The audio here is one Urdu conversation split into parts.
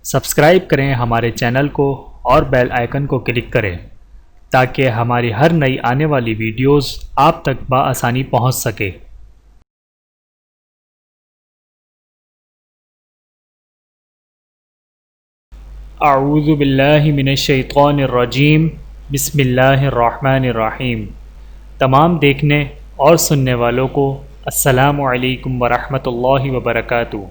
سبسکرائب کریں ہمارے چینل کو اور بیل آئیکن کو کلک کریں تاکہ ہماری ہر نئی آنے والی ویڈیوز آپ تک بآسانی پہنچ سکے۔ اعوذ باللہ من الشیطان الرجیم، بسم اللہ الرحمن الرحیم۔ تمام دیکھنے اور سننے والوں کو السلام علیکم ورحمۃ اللہ وبرکاتہ۔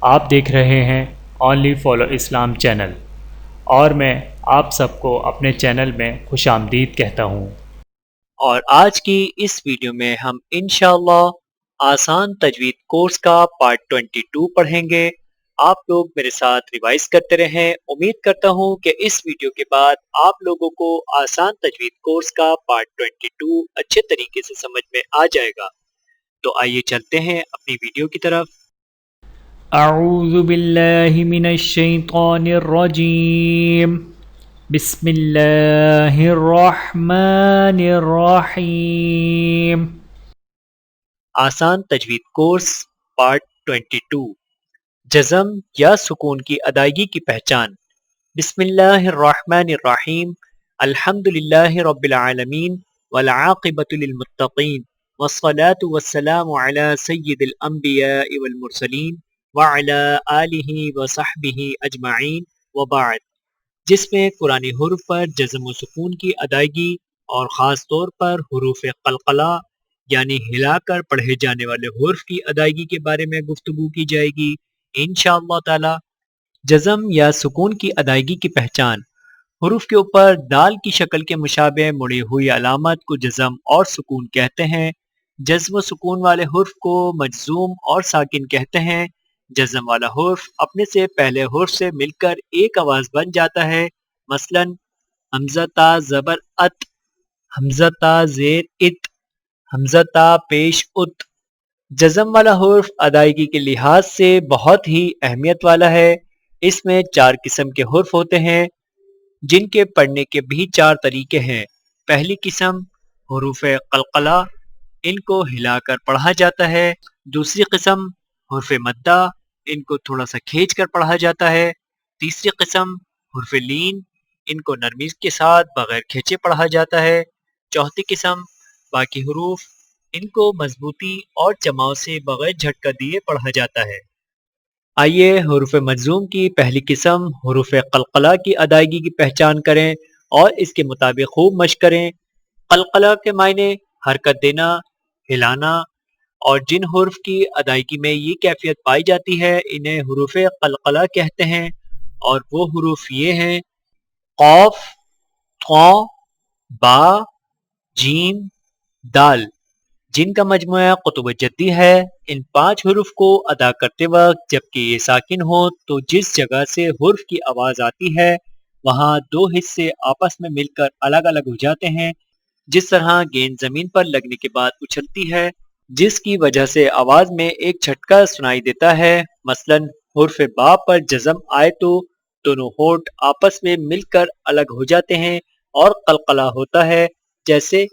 آپ دیکھ رہے ہیں اونلی فالو اسلام چینل، اور میں آپ سب کو اپنے چینل میں خوش آمدید کہتا ہوں۔ اور آج کی اس ویڈیو میں ہم انشاءاللہ آسان تجوید کورس کا پارٹ 22 پڑھیں گے۔ آپ لوگ میرے ساتھ ریوائز کرتے رہیں۔ امید کرتا ہوں کہ اس ویڈیو کے بعد آپ لوگوں کو آسان تجوید کورس کا پارٹ 22 اچھے طریقے سے سمجھ میں آ جائے گا۔ تو آئیے چلتے ہیں اپنی ویڈیو کی طرف۔ اعوذ باللہ من الشیطان الرجیم، بسم اللہ الرحمن الرحیم۔ آسان تجوید کورس پارٹ 22، جزم یا سکون کی ادائیگی کی پہچان۔ بسم اللہ الرحمن الرحیم، الحمدللہ رب العالمین والعاقبۃ للمتقین والصلاة والسلام علی سید الانبیاء والمرسلین وعلی آلہ وصحبہ اجمعین وبعد، جس میں قرآن حروف پر جزم و سکون کی ادائیگی اور خاص طور پر حروف قلقلہ یعنی ہلا کر پڑھے جانے والے حرف کی ادائیگی کے بارے میں گفتگو کی جائے گی انشاءاللہ تعالی۔ جزم یا سکون کی ادائیگی کی پہچان۔ حروف کے اوپر دال کی شکل کے مشابہ مڑی ہوئی علامت کو جزم اور سکون کہتے ہیں۔ جزم و سکون والے حرف کو مجزوم اور ساکن کہتے ہیں۔ جزم والا حرف اپنے سے پہلے حرف سے مل کر ایک آواز بن جاتا ہے، مثلا حمزہ تا زبر ات، حمزہ تا زیر ات، حمزہ تا پیش ات۔ جزم والا حرف ادائیگی کے لحاظ سے بہت ہی اہمیت والا ہے۔ اس میں 4 قسم کے حرف ہوتے ہیں جن کے پڑھنے کے بھی 4 طریقے ہیں۔ پہلی قسم حروف قلقلہ، ان کو ہلا کر پڑھا جاتا ہے۔ دوسری قسم حرف مدہ، ان کو تھوڑا سا کھینچ کر پڑھا جاتا ہے۔ تیسری قسم حرف لین، ان کو نرمی کے ساتھ بغیر کھینچے پڑھا جاتا ہے۔ چوتھی قسم باقی حروف، ان کو مضبوطی اور جماؤ سے بغیر جھٹکا دیے پڑھا جاتا ہے۔ آئیے حروف مجزوم کی پہلی قسم حروف قلقلہ کی ادائیگی کی پہچان کریں اور اس کے مطابق خوب مشق کریں۔ قلقلہ کے معنی حرکت دینا، ہلانا، اور جن حرف کی ادائیگی میں یہ کیفیت پائی جاتی ہے انہیں حروف قلقلہ کہتے ہیں، اور وہ حروف یہ ہیں: قاف، طا، با، جیم، دال، جن کا مجموعہ قطب جدی ہے۔ ان 5 حروف کو ادا کرتے وقت جبکہ یہ ساکن ہو تو جس جگہ سے حرف کی آواز آتی ہے وہاں 2 حصے آپس میں مل کر الگ الگ ہو جاتے ہیں، جس طرح گیند زمین پر لگنے کے بعد اچھلتی ہے، جس کی وجہ سے آواز میں ایک جھٹکا سنائی دیتا ہے۔ مثلا حرف با پر جزم آئے تو دونوں ہونٹ آپس میں مل کر الگ ہو جاتے ہیں اور قلقلہ ہوتا ہے، جیسے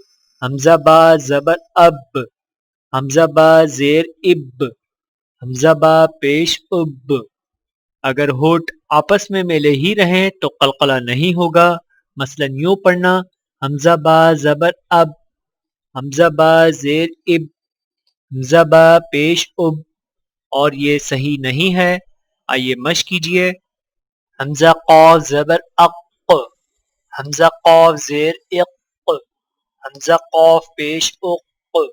حمزہ با زبر اب، حمزہ با زیر اب، حمزہ با پیش اب۔ اگر ہونٹ آپس میں ملے ہی رہیں تو قلقلہ نہیں ہوگا۔ مثلا یوں پڑھنا: حمزہ با زبر اب، حمزہ با زیر اب، حمزہ با پیش اب، اور یہ صحیح نہیں ہے۔ آئیے مشق کیجئے۔ حمزہ قاف زبر اق، حمزہ قاف زیر اق، حمزہ قاف پیش اق،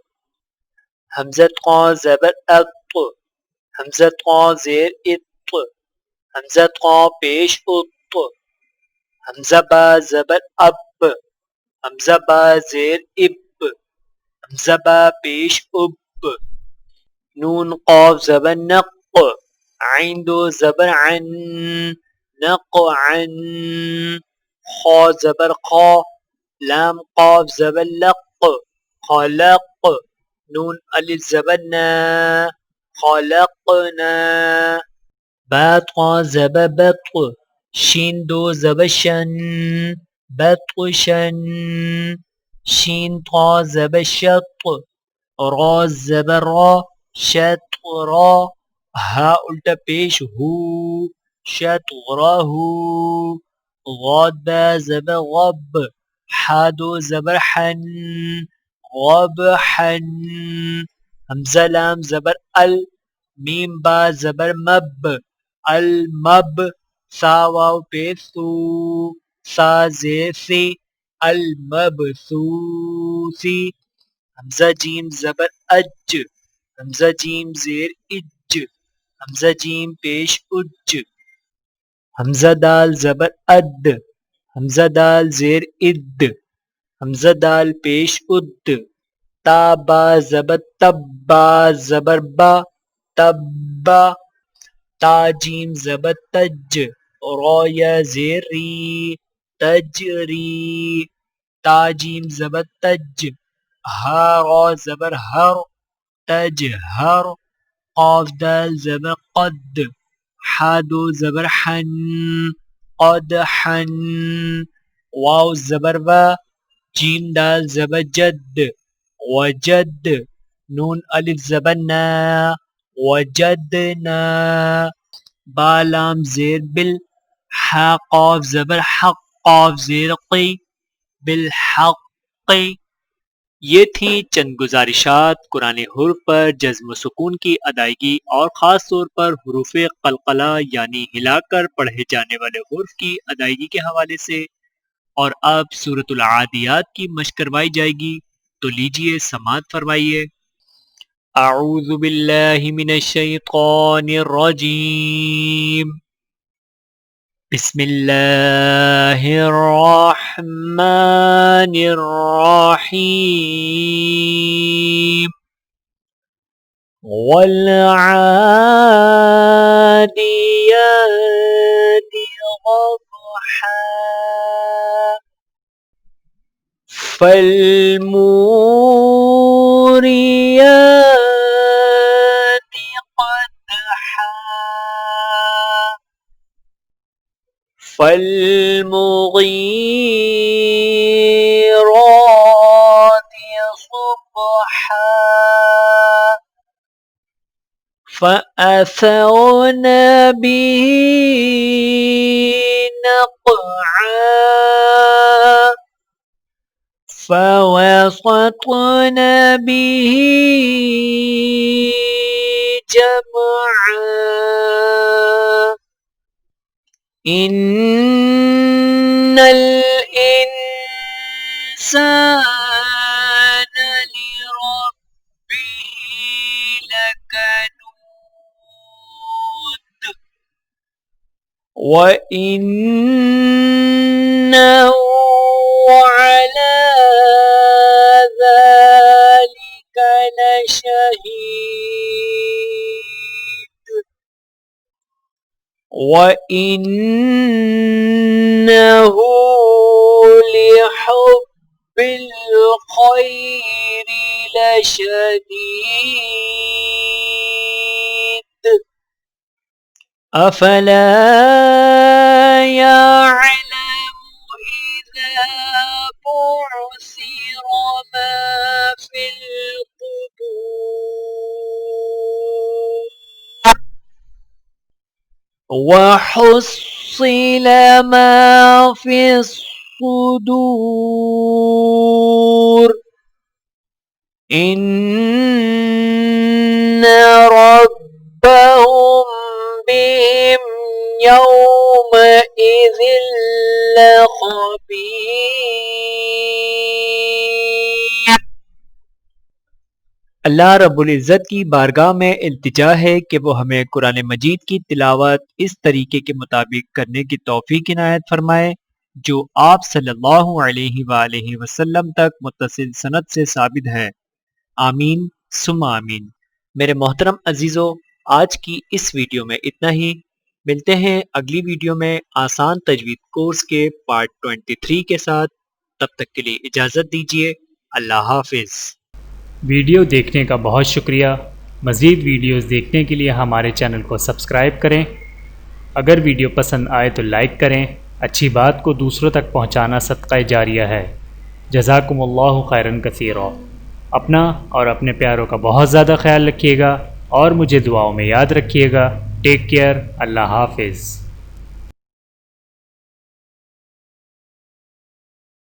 حمزہ قاف زبر اق، حمزہ قاف زیر اق، حمزہ قاف پیش اق، حمزہ با زبر اب، حمزہ با زیر اب، حمزہ با پیش اب۔ نون قاف زبر نق، عین دو زبر عن، نق عن، خا زبر خا، لام قاف زبر لق، خلق، نون الف زبر نا، خلقنا، با طا زبر بط، شین دو زبر شن، بطشن، شین طا زبر شط، را زبر را، شط را، ہا الٹا پیش ہو، شطره غاد با زبر غب حاد و زبر حن غب حن حمزہ لام زبر ال میم با زبر مب المب سا واو پیش سو سا زیر سی المبثوثی حمزہ جیم زبر اج حمزہ جیم زیر اج حمزہ جیم پیش اج حمزہ دال زبر اد حمزہ دال زیر اد حمزہ دال پیش اد تا با زبر تب با زبر با تبا تا جیم زبر تج را یا زیر ری تجری تا جیم زبر تج ہا را زبر ہر تجہر قاف دال زبر قد حادو زبر حن قد حن واو زبر و جیم دال زبر جد وجد نون الف زبر نا وجدنا با لام زیر بل حا قاف زبر حق قاف زیر قی بالحق یہ تھیں چند گزارشات قرآن حروف پر جزم و سکون کی ادائیگی اور خاص طور پر حروف قلقلہ یعنی ہلا کر پڑھے جانے والے حروف کی ادائیگی کے حوالے سے، اور اب سورۃ العادیات کی مشق کروائی جائے گی، تو لیجئے سماعت فرمائیے۔ اعوذ باللہ من الشیطان الرجیم بسم اللہ الرحمن الرحیم والعادیات ضبحا فالموریات قدحا فالمغیرات صبحا فأثرن به نقعا فوسطن به جمعا إن الإنسان لربه لكنود وإنه على ذلك لشهيد وإنه لحب الخير لشديد أفلا يعلم إذا بعثر ما في القبور وحصل ما في الصدور إن ربهم بهم يومئذ لخبير۔ اللہ رب العزت کی بارگاہ میں التجا ہے کہ وہ ہمیں قرآن مجید کی تلاوت اس طریقے کے مطابق کرنے کی توفیق عنایت فرمائے جو آپ صلی اللہ علیہ وآلہ وسلم تک متصل سند سے ثابت ہے۔ آمین ثم آمین۔ میرے محترم عزیزو، آج کی اس ویڈیو میں اتنا ہی، ملتے ہیں اگلی ویڈیو میں آسان تجوید کورس کے پارٹ 23 کے ساتھ۔ تب تک کے لیے اجازت دیجیے، اللہ حافظ۔ ویڈیو دیکھنے کا بہت شکریہ۔ مزید ویڈیوز دیکھنے کے لیے ہمارے چینل کو سبسکرائب کریں۔ اگر ویڈیو پسند آئے تو لائک کریں۔ اچھی بات کو دوسروں تک پہنچانا صدقہ جاریہ ہے۔ جزاکم اللہ خیرا کثیرا۔ اپنا اور اپنے پیاروں کا بہت زیادہ خیال رکھیے گا اور مجھے دعاؤں میں یاد رکھیے گا۔ Take care. اللہ حافظ۔